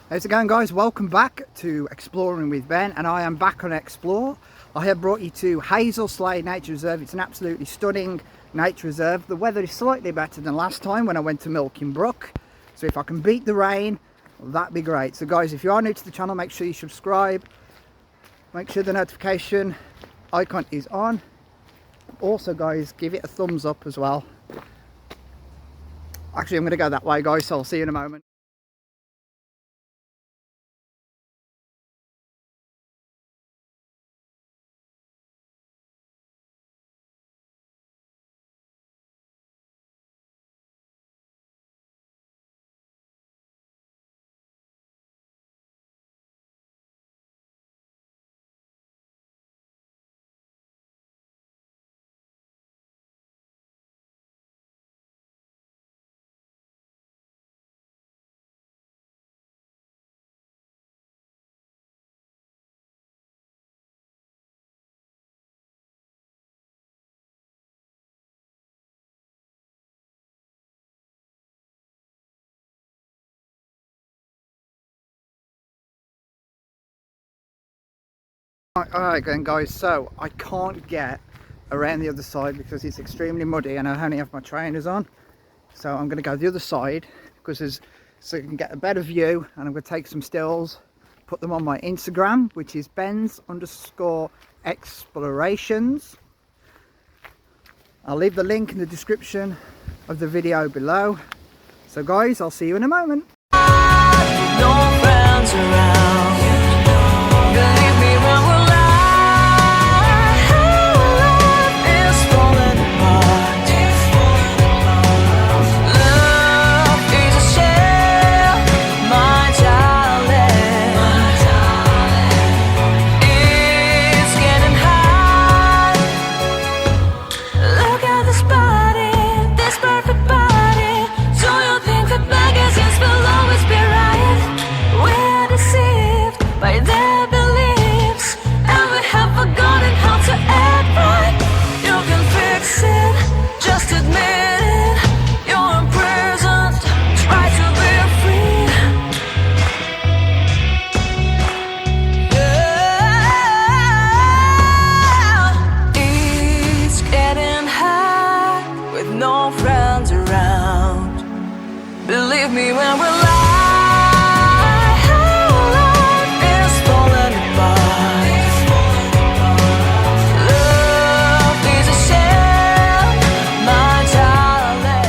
How's it going, guys? Welcome back to Exploring with Ben, and I am back on Explore. I have brought you to Hazel, Slade Nature Reserve. It's an absolutely stunning nature reserve. The weather is slightly better than last time when I went to Milking Brook, so if I can beat the rain, well, that'd be great. So guys, if you are new to the channel, make sure you subscribe, make sure the notification icon is on. Also guys, give it a thumbs up as well. Actually, I'm going to go that way, guys, so I'll see you in a moment. Alright then guys, so I can't get around the other side because it's extremely muddy and I only have my trainers on. So I'm going to go the other side because so you can get a better view, and I'm going to take some stills, put them on my Instagram, which is Ben's_explorations. I'll leave the link in the description of the video below. So guys, I'll see you in a moment. No friends around. Believe me when we're live is falling apart. Love is a shell, my darling. It's getting hot. Look at this body, this perfect body. Do you think that magazines will always be right? We're deceived by their beliefs, and we have forgotten how to act right. You can fix it, just admit it. You're imprisoned, try to be free. Yeah. It's getting hot with no friends around. Believe me when we're live is falling apart. Love is a shell, my darling.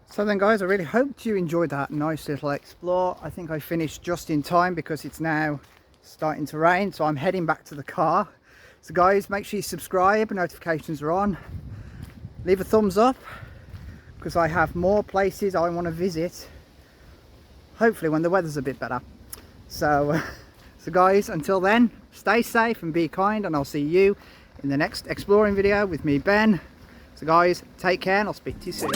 So then guys, I really hoped you enjoyed that nice little explore. I think I finished just in time because it's now starting to rain, so I'm heading back to the car. So guys, make sure you subscribe, notifications are on. Leave a thumbs up because I have more places I want to visit, hopefully when the weather's a bit better. So guys, until then, stay safe and be kind, and I'll see you in the next exploring video with me, Ben. So guys, take care and I'll speak to you soon.